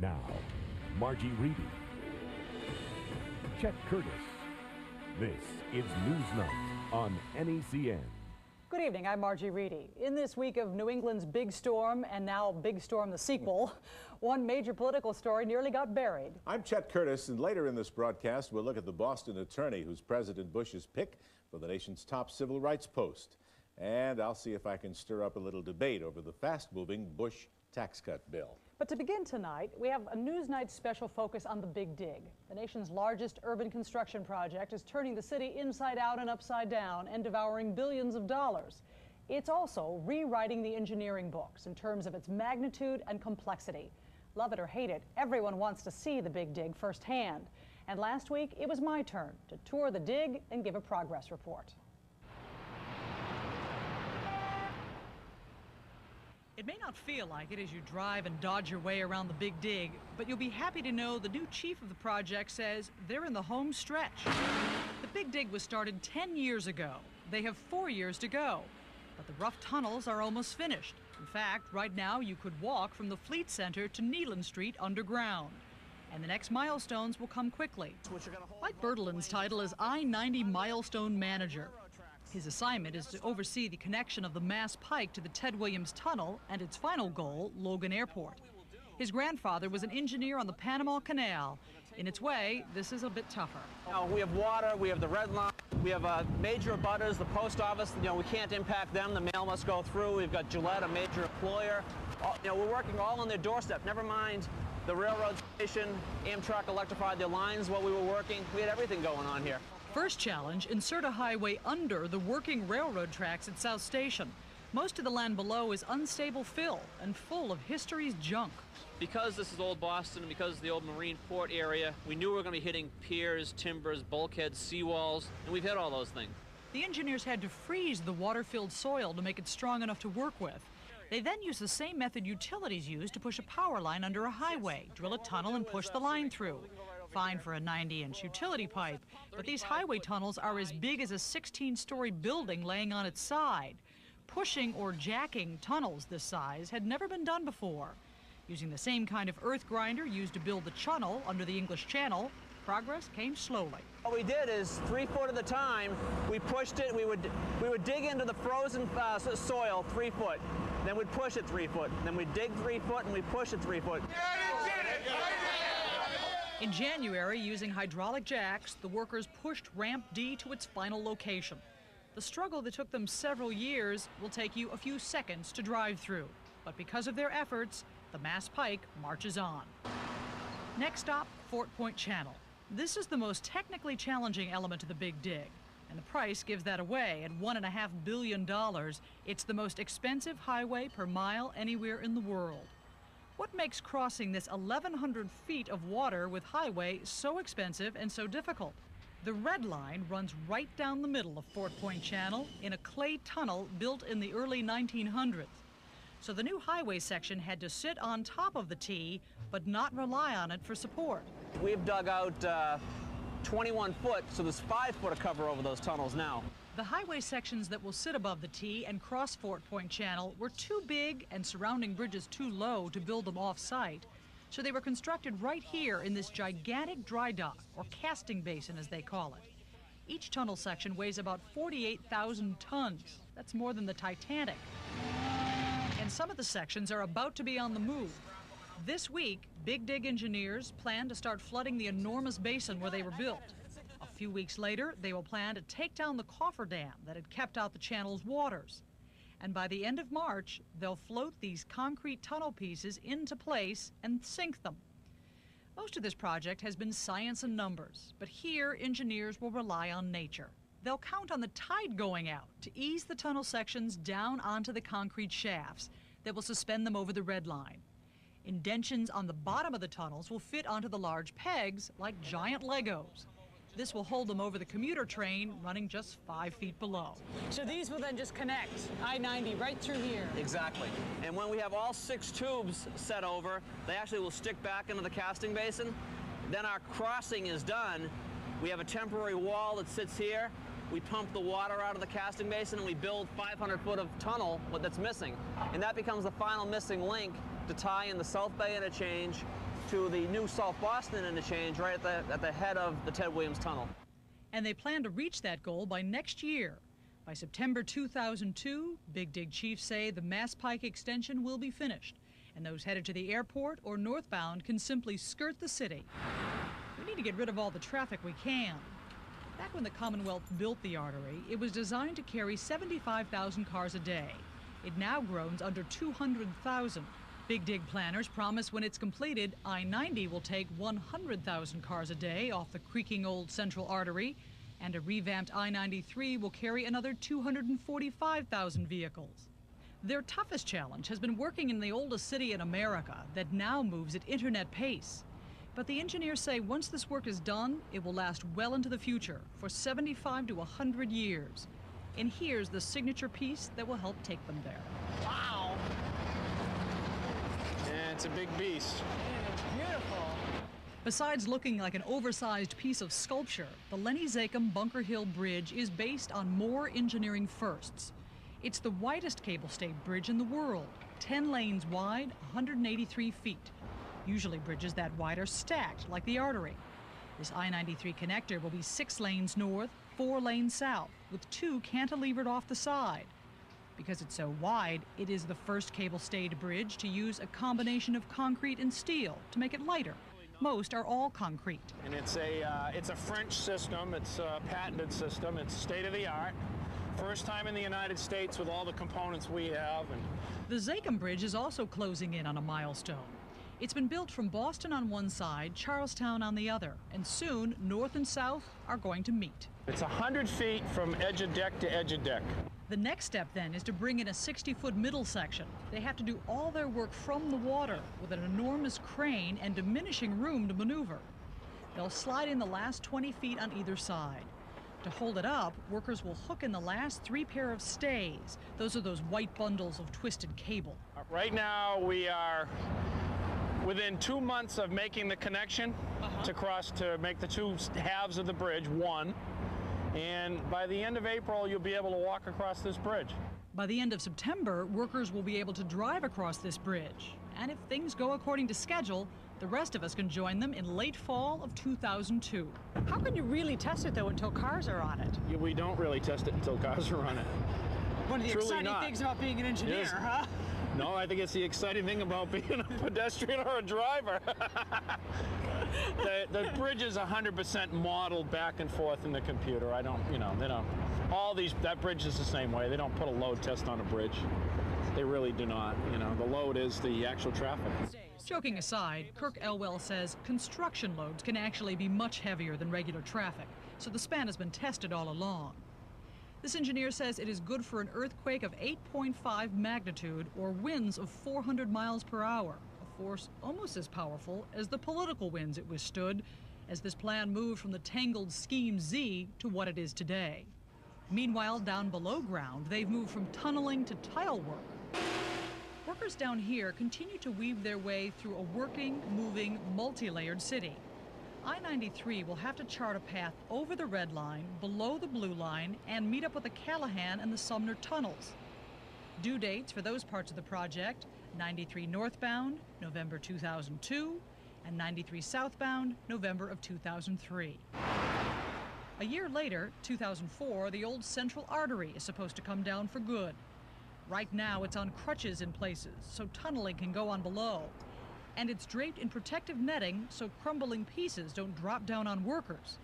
Now, Margie Reedy, Chet Curtis. This is NewsNight on NECN. Good evening, I'm Margie Reedy. In this week of New England's big storm, and now Big Storm the sequel, one major political story nearly got buried. I'm Chet Curtis, and later in this broadcast, we'll look at the Boston attorney who's President Bush's pick for the nation's top civil rights post. And I'll see if I can stir up a little debate over the fast-moving Bush tax cut bill. But to begin tonight, we have a NewsNight special focus on the Big Dig. The nation's largest urban construction project is turning the city inside out and upside down and devouring billions of dollars. It's also rewriting the engineering books in terms of its magnitude and complexity. Love it or hate it, everyone wants to see the Big Dig firsthand. And last week, it was my turn to tour the dig and give a progress report. It may not feel like it as you drive and dodge your way around the Big Dig, but you'll be happy to know the new chief of the project says they're in the home stretch. The Big Dig was started 10 years ago. They have 4 years to go, but the rough tunnels are almost finished. In fact, right now you could walk from the Fleet Center to Nealon Street underground. And the next milestones will come quickly. Mike Bertelin's title is I-90 Milestone Manager. His assignment is to oversee the connection of the Mass Pike to the Ted Williams Tunnel and its final goal, Logan Airport. His grandfather was an engineer on the Panama Canal. In its way, this is a bit tougher. We have water, we have the red line, we have major abutters, the post office, we can't impact them, the mail must go through. We've got Gillette, a major employer. We're working all on their doorstep, never mind the railroad station. Amtrak electrified their lines while we were working. We had everything going on here. First challenge, insert a highway under the working railroad tracks at South Station. Most of the land below is unstable fill and full of history's junk. Because this is old Boston and because of the old Marine Port area, we knew we were going to be hitting piers, timbers, bulkheads, seawalls, and we've hit all those things. The engineers had to freeze the water-filled soil to make it strong enough to work with. They then used the same method utilities use to push a power line under a highway, drill a tunnel and push the line through. Fine for a 90-inch utility pipe, but these highway tunnels are as big as a 16-story building laying on its side. Pushing or jacking tunnels this size had never been done before. Using the same kind of earth grinder used to build the channel under the English Channel, progress came slowly. What we did is 3 foot at a time. We pushed it. We would dig into the frozen soil 3 foot. Then we'd push it 3 foot. Then we'd dig 3 foot and we'd push it 3 foot. In January, using hydraulic jacks, the workers pushed Ramp D to its final location. The struggle that took them several years will take you a few seconds to drive through. But because of their efforts, the Mass Pike marches on. Next stop, Fort Point Channel. This is the most technically challenging element of the Big Dig, and the price gives that away at $1.5 billion. It's the most expensive highway per mile anywhere in the world. What makes crossing this 1,100 feet of water with highway so expensive and so difficult? The red line runs right down the middle of Fort Point Channel in a clay tunnel built in the early 1900s. So the new highway section had to sit on top of the T, but not rely on it for support. We've dug out 21 foot, so there's 5 foot of cover over those tunnels now. The highway sections that will sit above the T and cross Fort Point Channel were too big and surrounding bridges too low to build them off-site, so they were constructed right here in this gigantic dry dock, or casting basin as they call it. Each tunnel section weighs about 48,000 tons. That's more than the Titanic. And some of the sections are about to be on the move. This week, Big Dig engineers plan to start flooding the enormous basin where they were built. A few weeks later, they will plan to take down the cofferdam that had kept out the channel's waters. And by the end of March, they'll float these concrete tunnel pieces into place and sink them. Most of this project has been science and numbers, but here engineers will rely on nature. They'll count on the tide going out to ease the tunnel sections down onto the concrete shafts that will suspend them over the red line. Indentions on the bottom of the tunnels will fit onto the large pegs like giant Legos. This will hold them over the commuter train running just 5 feet below. So these will then just connect I-90 right through here? Exactly. And when we have all 6 tubes set over, they actually will stick back into the casting basin. Then our crossing is done. We have a temporary wall that sits here. We pump the water out of the casting basin and we build 500 foot of tunnel that's missing. And that becomes the final missing link to tie in the South Bay interchange to the new South Boston interchange right at the head of the Ted Williams Tunnel. And they plan to reach that goal by next year. By September 2002, Big Dig chiefs say the Mass Pike extension will be finished, and those headed to the airport or northbound can simply skirt the city. We need to get rid of all the traffic we can. Back when the Commonwealth built the artery, it was designed to carry 75,000 cars a day. It now grows under 200,000. Big Dig planners promise when it's completed, I-90 will take 100,000 cars a day off the creaking old central artery, and a revamped I-93 will carry another 245,000 vehicles. Their toughest challenge has been working in the oldest city in America that now moves at internet pace. But the engineers say once this work is done, it will last well into the future, for 75 to 100 years. And here's the signature piece that will help take them there. Wow! Yeah, it's a big beast. It's beautiful. Besides looking like an oversized piece of sculpture, the Lenny Zakem Bunker Hill Bridge is based on more engineering firsts. It's the widest cable-stayed bridge in the world, 10 lanes wide, 183 feet. Usually bridges that wide are stacked, like the artery. This I-93 connector will be 6 lanes north, 4 lanes south, with 2 cantilevered off the side. Because it's so wide, it is the first cable-stayed bridge to use a combination of concrete and steel to make it lighter. Most are all concrete. And it's a French system. It's a patented system. It's state-of-the-art. First time in the United States with all the components we have. And the Zakem Bridge is also closing in on a milestone. It's been built from Boston on one side, Charlestown on the other, and soon north and south are going to meet. it's 100 feet from edge of deck to edge of deck. The next step then is to bring in a 60-foot middle section. They have to do all their work from the water with an enormous crane and diminishing room to maneuver. They'll slide in the last 20 feet on either side. To hold it up, workers will hook in the last 3 pair of stays. Those are those white bundles of twisted cable. Right now we are within 2 months of making the connection to make the 2 halves of the bridge one. And by the end of April, you'll be able to walk across this bridge. By the end of September, workers will be able to drive across this bridge. And if things go according to schedule, the rest of us can join them in late fall of 2002. How can you really test it, though, until cars are on it? Yeah, we don't really test it until cars are on it. One of the Truly exciting not. things about being an engineer, Yes. huh? No, I think it's the exciting thing about being a pedestrian or a driver. The bridge is 100% modeled back and forth in the computer. They don't, that bridge is the same way. They don't put a load test on a bridge. They really do not. The load is the actual traffic. Joking aside, Kirk Elwell says construction loads can actually be much heavier than regular traffic, so the span has been tested all along. This engineer says it is good for an earthquake of 8.5 magnitude or winds of 400 miles per hour, a force almost as powerful as the political winds it withstood as this plan moved from the tangled Scheme Z to what it is today. Meanwhile, down below ground, they've moved from tunneling to tile work. Workers down here continue to weave their way through a working, moving, multi-layered city. I-93 will have to chart a path over the red line, below the blue line, and meet up with the Callahan and the Sumner tunnels. Due dates for those parts of the project: 93 northbound, November 2002, and 93 southbound, November of 2003. A year later, 2004, the old central artery is supposed to come down for good. Right now, it's on crutches in places, so tunneling can go on below. And it's draped in protective netting so crumbling pieces don't drop down on workers.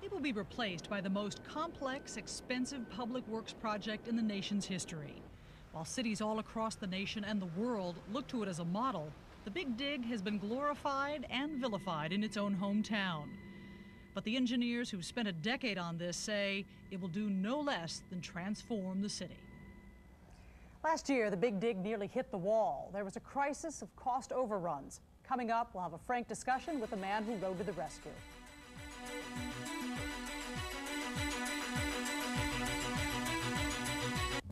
It will be replaced by the most complex, expensive public works project in the nation's history. While cities all across the nation and the world look to it as a model, the Big Dig has been glorified and vilified in its own hometown. But the engineers who've spent a decade on this say it will do no less than transform the city. Last year, the Big Dig nearly hit the wall. There was a crisis of cost overruns. Coming up, we'll have a frank discussion with the man who rode to the rescue.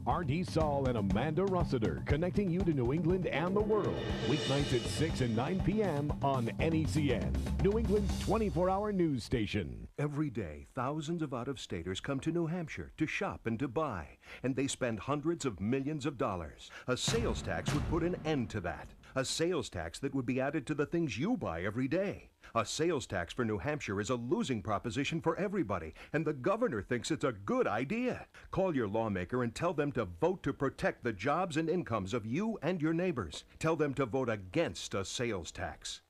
R.D. Saul and Amanda Rossiter connecting you to New England and the world. Weeknights at 6 and 9 p.m. on NECN, New England's 24-hour news station. Every day, thousands of out-of-staters come to New Hampshire to shop and to buy, and they spend hundreds of millions of dollars. A sales tax would put an end to that. A sales tax that would be added to the things you buy every day. A sales tax for New Hampshire is a losing proposition for everybody, and the governor thinks it's a good idea. Call your lawmaker and tell them to vote to protect the jobs and incomes of you and your neighbors. Tell them to vote against a sales tax.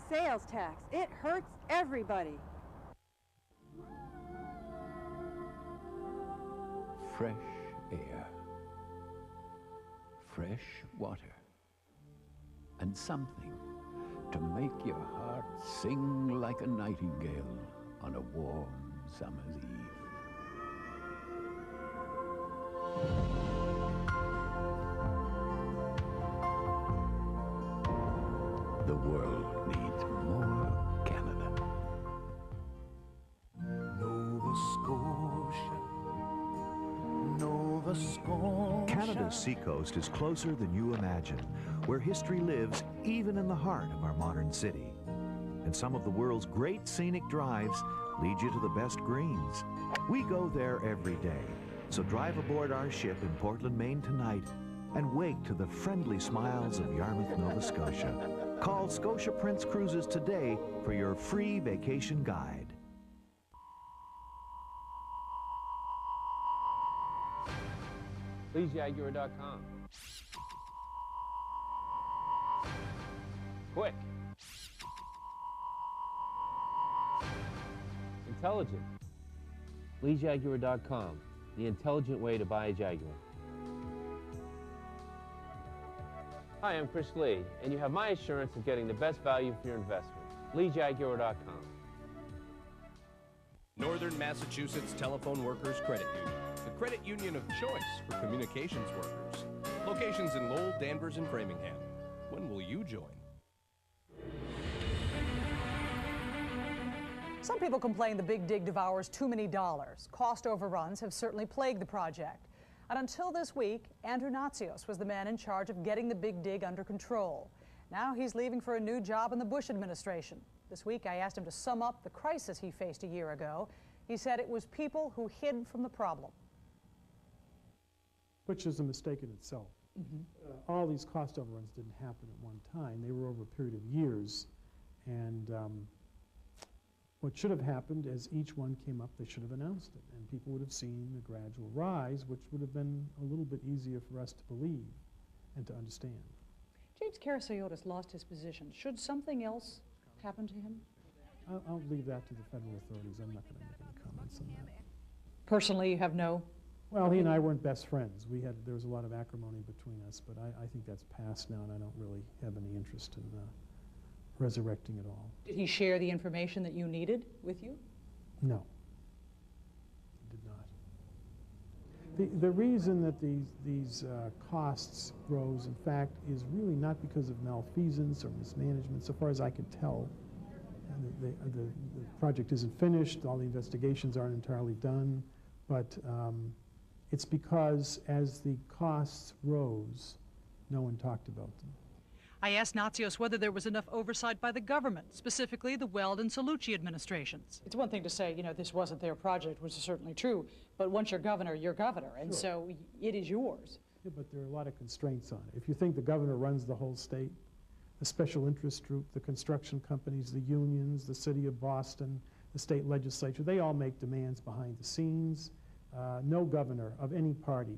Sales tax. It hurts everybody. Fresh air, fresh water, and something to make your heart sing like a nightingale on a warm summer's eve. The world needs more Canada. Nova Scotia, Nova Scotia. Canada's seacoast is closer than you imagine, where history lives even in the heart of our modern city. And some of the world's great scenic drives lead you to the best greens. We go there every day, so drive aboard our ship in Portland, Maine tonight and wake to the friendly smiles of Yarmouth, Nova Scotia. Call Scotia Prince Cruises today for your free vacation guide. LeeJaguar.com. Quick. Intelligent. LeeJaguar.com. The intelligent way to buy a Jaguar. Hi, I'm Chris Lee, and you have my assurance of getting the best value for your investment. LeeJaguar.com. Northern Massachusetts Telephone Workers Credit Union, the credit union of choice for communications workers. Locations in Lowell, Danvers, and Framingham. When will you join? Some people complain the Big Dig devours too many dollars. Cost overruns have certainly plagued the project. And until this week, Andrew Natsios was the man in charge of getting the Big Dig under control. Now he's leaving for a new job in the Bush administration. This week I asked him to sum up the crisis he faced a year ago. He said it was people who hid from the problem. Which is a mistake in itself. All these cost overruns didn't happen at one time. They were over a period of years. And what should have happened as each one came up, they should have announced it. And people would have seen the gradual rise, which would have been a little bit easier for us to believe and to understand. James Karasiotis lost his position. Should something else happen to him? I'll leave that to the federal authorities. I'm not going to make any comments on that. Personally, you have no? Well, he and I weren't best friends. There was a lot of acrimony between us, but I think that's past now, and I don't really have any interest in resurrecting it all. Did he share the information that you needed with you? No, he did not. The reason that these costs rose, in fact, is really not because of malfeasance or mismanagement, so far as I can tell. The project isn't finished, all the investigations aren't entirely done, but it's because as the costs rose, no one talked about them. I asked Natsios whether there was enough oversight by the government, specifically the Weld and Cellucci administrations. It's one thing to say, you know, this wasn't their project, which is certainly true, but once you're governor, and so it is yours. Yeah, but there are a lot of constraints on it. If you think the governor runs the whole state, the special interest group, the construction companies, the unions, the city of Boston, the state legislature, they all make demands behind the scenes. No governor of any party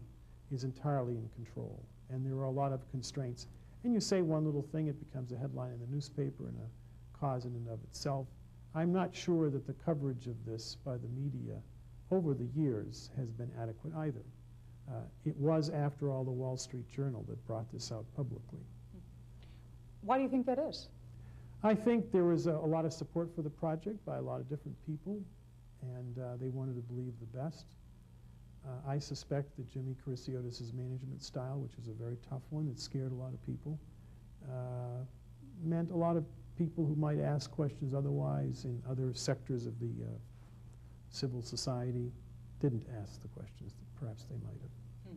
is entirely in control, and there are a lot of constraints. And you say one little thing, it becomes a headline in the newspaper and a cause in and of itself. I'm not sure that the coverage of this by the media over the years has been adequate either. It was, after all, the Wall Street Journal that brought this out publicly. Why do you think that is? I think there was a lot of support for the project by a lot of different people, and they wanted to believe the best. I suspect that Jimmy Karasiotis' management style, which is a very tough one that scared a lot of people, meant a lot of people who might ask questions otherwise in other sectors of the civil society didn't ask the questions that perhaps they might have.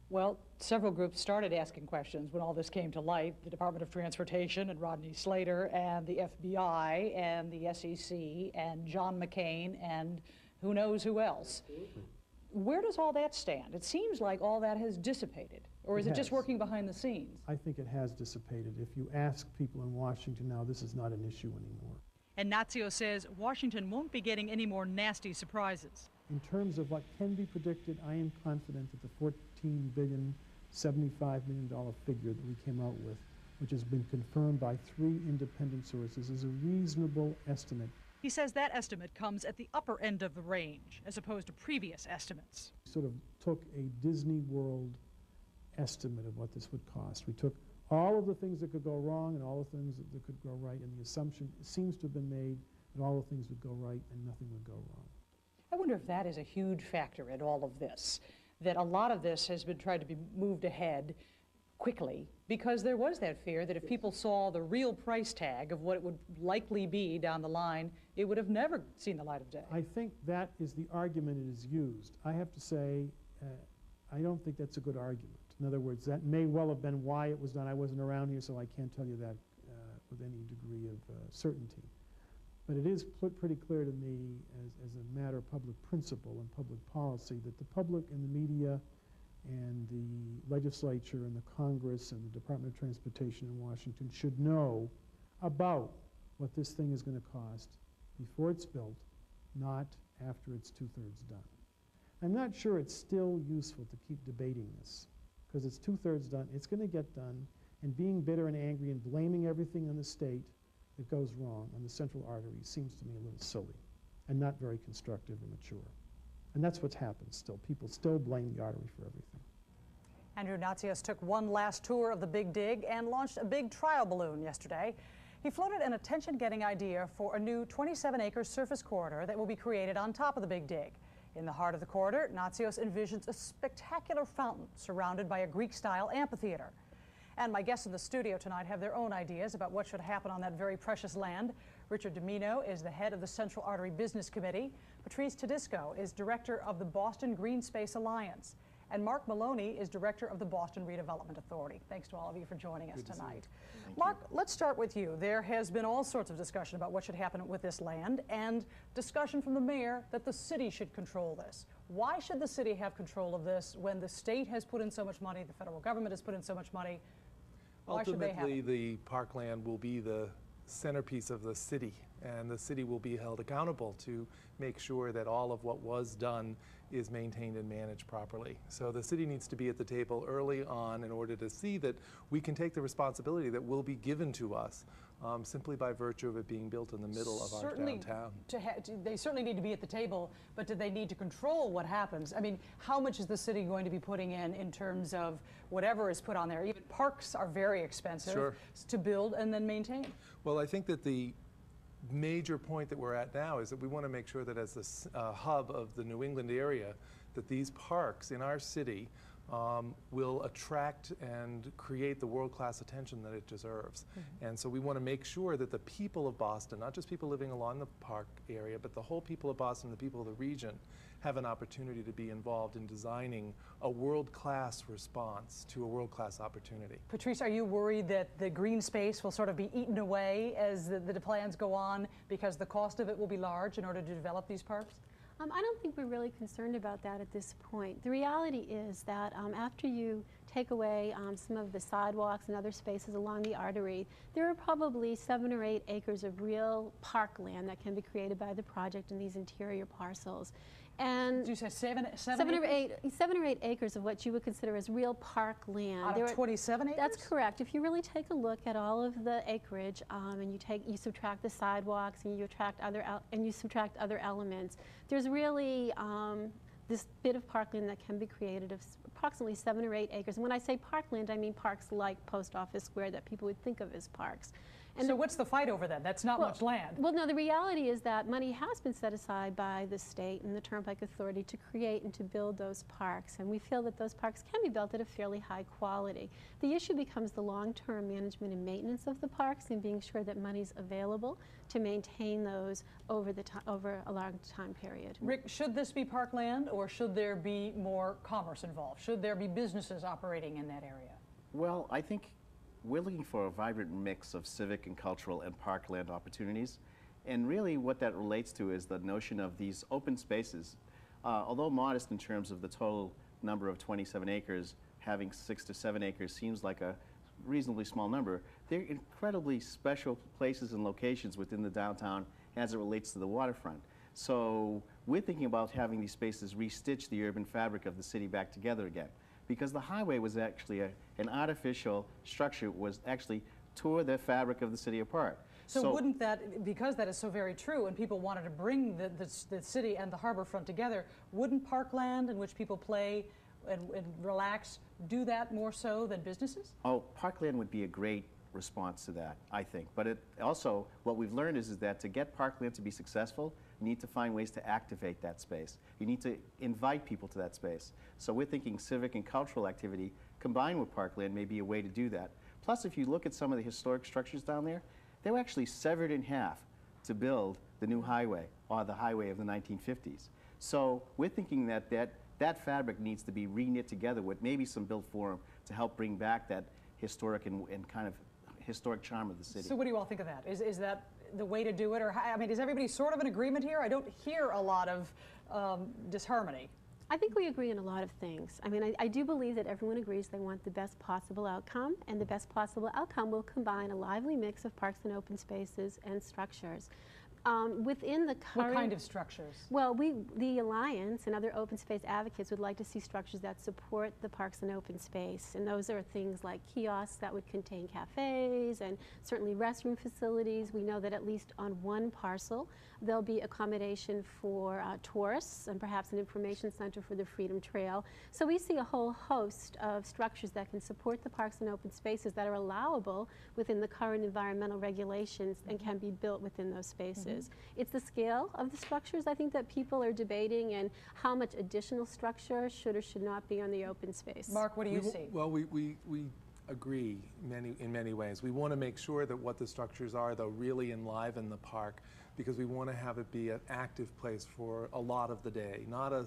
Well, several groups started asking questions when all this came to light. The Department of Transportation and Rodney Slater and the FBI and the SEC and John McCain and who knows who else. Where does all that stand? It seems like all that has dissipated. Or is it just working behind the scenes? I think it has dissipated. If you ask people in Washington now, this is not an issue anymore. And Natsio says Washington won't be getting any more nasty surprises. In terms of what can be predicted, I am confident that the $14 billion, $75 million figure that we came out with, which has been confirmed by 3 independent sources, is a reasonable estimate. He says that estimate comes at the upper end of the range, as opposed to previous estimates. We sort of took a Disney World estimate of what this would cost. We took all of the things that could go wrong and all the things that could go right, and the assumption seems to have been made that all the things would go right and nothing would go wrong. I wonder if that is a huge factor in all of this, that a lot of this has been tried to be moved ahead quickly because there was that fear that if people saw the real price tag of what it would likely be down the line, it would have never seen the light of day. I think that is the argument it is used. I have to say, I don't think that's a good argument. In other words, that may well have been why it was done. I wasn't around here, so I can't tell you that with any degree of certainty. But it is pretty clear to me, as a matter of public principle and public policy, that the public and the media and the legislature and the Congress and the Department of Transportation in Washington should know about what this thing is going to cost before it's built, not after it's 2/3 done. I'm not sure it's still useful to keep debating this, because it's 2/3 done, it's going to get done, and being bitter and angry and blaming everything on the state that goes wrong on the central artery seems to me a little silly and not very constructive or mature. And that's what's happened still. People still blame the artery for everything. Andrew Natsios took one last tour of the Big Dig and launched a big trial balloon yesterday. He floated an attention-getting idea for a new 27-acre surface corridor that will be created on top of the Big Dig. In the heart of the corridor, Natsios envisions a spectacular fountain surrounded by a Greek-style amphitheater. And my guests in the studio tonight have their own ideas about what should happen on that very precious land. Richard Domino is the head of the Central Artery Business Committee. Patrice Tedisco is director of the Boston Green Space Alliance. And Mark Maloney is director of the Boston Redevelopment Authority. Thanks to all of you for joining us tonight. Mark, let's start with you. There has been all sorts of discussion about what should happen with this land and discussion from the mayor that the city should control this. Why should the city have control of this when the state has put in so much money, the federal government has put in so much money? Why should they have it? Ultimately, the parkland will be the centerpiece of the city, and the city will be held accountable to make sure that all of what was done is maintained and managed properly. So the city needs to be at the table early on in order to see that we can take the responsibility that will be given to us simply by virtue of it being built in the middle of our downtown. They certainly need to be at the table, but do they need to control what happens? I mean, how much is the city going to be putting in terms of whatever is put on there? Even parks are very expensive to build and then maintain. Well, I think that the major point that we're at now is that we want to make sure that as the hub of the New England area, that these parks in our city will attract and create the world-class attention that it deserves. And so we want to make sure that the people of Boston, not just people living along the park area, but the whole people of Boston, the people of the region, have an opportunity to be involved in designing a world-class response to a world-class opportunity. Patrice, are you worried that the green space will sort of be eaten away as the plans go on because the cost of it will be large in order to develop these parks? I don't think we're really concerned about that at this point. The reality is that after you take away some of the sidewalks and other spaces along the artery, there are probably 7 or 8 acres of real parkland that can be created by the project in these interior parcels. And did you say 7 or 8 acres of what you would consider as real park land. Out of 27 acres? That's correct. If you really take a look at all of the acreage and you subtract the sidewalks and you subtract other elements, there's really this bit of parkland that can be created of approximately 7 or 8 acres. And when I say parkland, I mean parks like Post Office Square that people would think of as parks. And so what's the fight over that? That's not much land. Well, no, the reality is that money has been set aside by the state and the Turnpike Authority to create and to build those parks. And we feel that those parks can be built at a fairly high quality. The issue becomes the long-term management and maintenance of the parks and being sure that money's available to maintain those over a long time period. Rick, should this be parkland or should there be more commerce involved? Should there be businesses operating in that area? Well, I think we're looking for a vibrant mix of civic and cultural and parkland opportunities. And really what that relates to is the notion of these open spaces. Although modest in terms of the total number of 27 acres, having 6 to 7 acres seems like a reasonably small number. They're incredibly special places and locations within the downtown as it relates to the waterfront. So we're thinking about having these spaces restitch the urban fabric of the city back together again, because the highway was actually an artificial structure, was actually tore the fabric of the city apart. So wouldn't that, because that is so very true, and people wanted to bring the city and the harbor front together, wouldn't parkland in which people play and relax do that more so than businesses? Oh, parkland would be a great response to that, I think. But it also, what we've learned is that to get parkland to be successful, you need to find ways to activate that space. You need to invite people to that space. So we're thinking civic and cultural activity combined with parkland may be a way to do that. Plus, if you look at some of the historic structures down there, they were actually severed in half to build the new highway, or the highway of the 1950s. So we're thinking that that fabric needs to be re-knit together with maybe some built form to help bring back that historic and kind of historic charm of the city. So what do you all think of that? Is that the way to do it? Or, I mean, is everybody sort of in agreement here? I don't hear a lot of disharmony. I think we agree on a lot of things. I mean, I do believe that everyone agrees they want the best possible outcome, and the best possible outcome will combine a lively mix of parks and open spaces and structures. Within the current... What kind of structures? Well, the Alliance and other open space advocates would like to see structures that support the parks and open space. And those are things like kiosks that would contain cafes and certainly restroom facilities. We know that at least on one parcel, there'll be accommodation for tourists and perhaps an information center for the Freedom Trail. So we see a whole host of structures that can support the parks and open spaces that are allowable within the current environmental regulations and can be built within those spaces. It's the scale of the structures, I think, that people are debating, and how much additional structure should or should not be on the open space. Mark, what do you see? Well, we agree in many ways. We want to make sure that what the structures are, though, really enliven the park, because we want to have it be an active place for a lot of the day, not a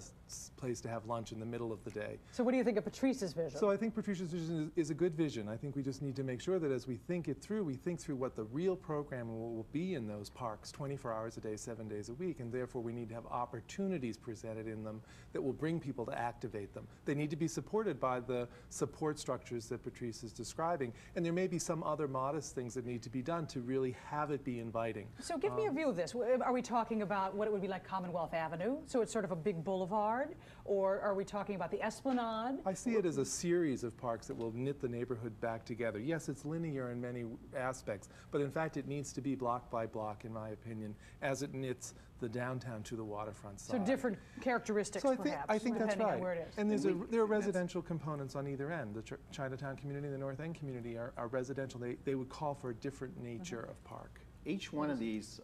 place to have lunch in the middle of the day. So what do you think of Patrice's vision? So I think Patrice's vision is a good vision. I think we just need to make sure that as we think it through, we think through what the real programming will be in those parks 24 hours a day, 7 days a week, and therefore we need to have opportunities presented in them that will bring people to activate them. They need to be supported by the support structures that Patrice is describing, and there may be some other modest things that need to be done to really have it be inviting. So give me a view of this. Are we talking about what it would be like Commonwealth Avenue? So it's sort of a big boulevard? Or are we talking about the Esplanade? I see it as a series of parks that will knit the neighborhood back together. Yes, it's linear in many aspects, but in fact it needs to be block by block, in my opinion, as it knits the downtown to the waterfront side. So different characteristics, so perhaps, I think that's right. On where it is. And there are residential components on either end. The Chinatown community and the North End community are residential. They would call for a different nature of park. Each one of these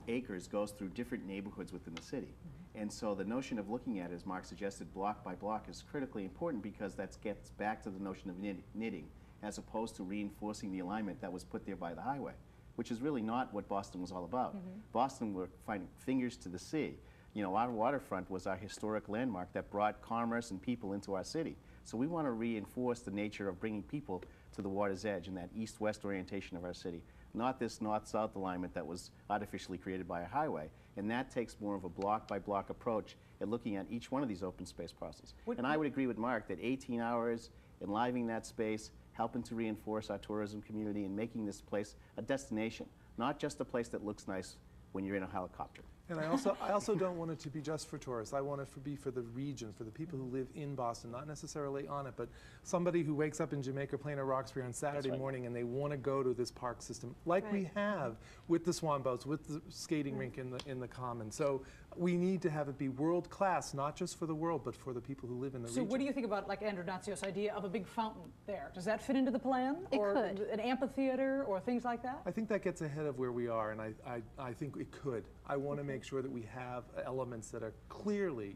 acres goes through different neighborhoods within the city. And so the notion of looking at it, as Mark suggested, block by block is critically important, because that gets back to the notion of knitting, as opposed to reinforcing the alignment that was put there by the highway, which is really not what Boston was all about. Boston were finding fingers to the sea. You know, our waterfront was our historic landmark that brought commerce and people into our city. So we want to reinforce the nature of bringing people to the water's edge and that east-west orientation of our city, not this north-south alignment that was artificially created by a highway. And that takes more of a block-by-block approach at looking at each one of these open space parcels. And I would agree with Mark that 18 hours, enlivening that space, helping to reinforce our tourism community and making this place a destination, not just a place that looks nice when you're in a helicopter. And I also don't want it to be just for tourists. I want it to be for the region, for the people who live in Boston, not necessarily on it, but somebody who wakes up in Jamaica Plain or Roxbury on Saturday morning and they want to go to this park system, like we have with the swan boats, with the skating rink in the common. So we need to have it be world class, not just for the world, but for the people who live in the region. So what do you think about, like, Andrew Natsios' idea of a big fountain there? Does that fit into the plan? It or could. An amphitheater or things like that? I think that gets ahead of where we are, and I think it could. I want to make sure that we have elements that are clearly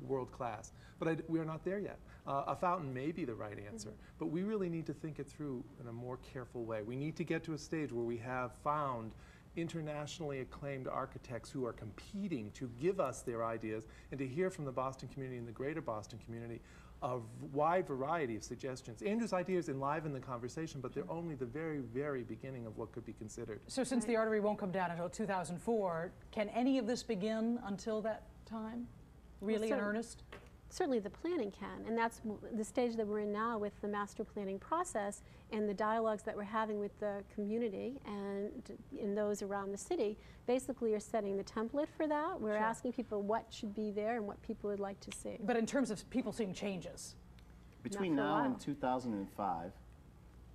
world class, but we are not there yet. A fountain may be the right answer, but we really need to think it through in a more careful way. We need to get to a stage where we have found internationally acclaimed architects who are competing to give us their ideas and to hear from the Boston community and the greater Boston community a wide variety of suggestions. Andrew's ideas enliven the conversation, but they're only the very, very beginning of what could be considered. So since the artery won't come down until 2004, can any of this begin until that time? Really in earnest? certainly the planning can, and that's the stage that we're in now with the master planning process and the dialogues that we're having with the community and in those around the city. Basically, are setting the template for that. We're asking people what should be there and what people would like to see. But in terms of people seeing changes? Between now and 2005,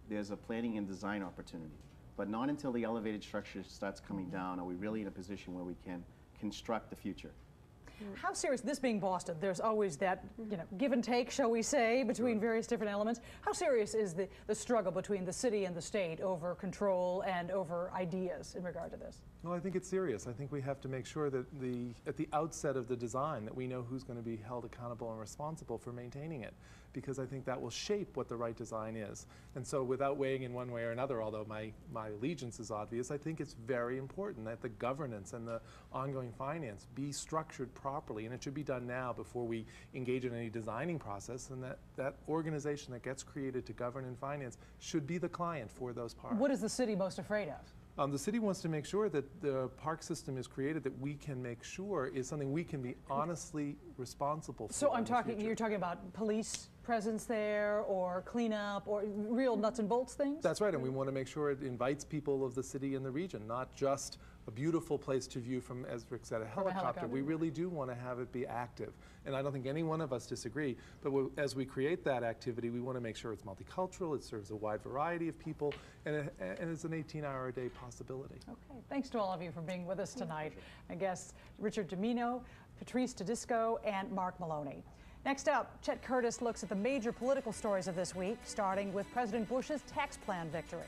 there's a planning and design opportunity. But not until the elevated structure starts coming down are we really in a position where we can construct the future. How serious, this being Boston, there's always that, give and take, shall we say, between various different elements. How serious is the struggle between the city and the state over control and over ideas in regard to this? Well, I think it's serious. I think we have to make sure that at the outset of the design that we know who's going to be held accountable and responsible for maintaining it, because I think that will shape what the right design is. And so without weighing in one way or another, although my allegiance is obvious, I think it's very important that the governance and the ongoing finance be structured properly, and it should be done now before we engage in any designing process, and that organization that gets created to govern and finance should be the client for those parks. What is the city most afraid of? The city wants to make sure that the park system is created that we can make sure is something we can be honestly responsible for. So you're talking about police presence there, or cleanup, or real nuts and bolts things? That's right, and we want to make sure it invites people of the city and the region, not just a beautiful place to view from, as Rick said, a helicopter. We really do want to have it be active. And I don't think any one of us disagree, but as we create that activity, we want to make sure it's multicultural, it serves a wide variety of people, and it's an 18-hour-a-day possibility. Okay, thanks to all of you for being with us tonight. My guests, Richard Domino, Patrice Tedisco, and Mark Maloney. Next up, Chet Curtis looks at the major political stories of this week, starting with President Bush's tax plan victory.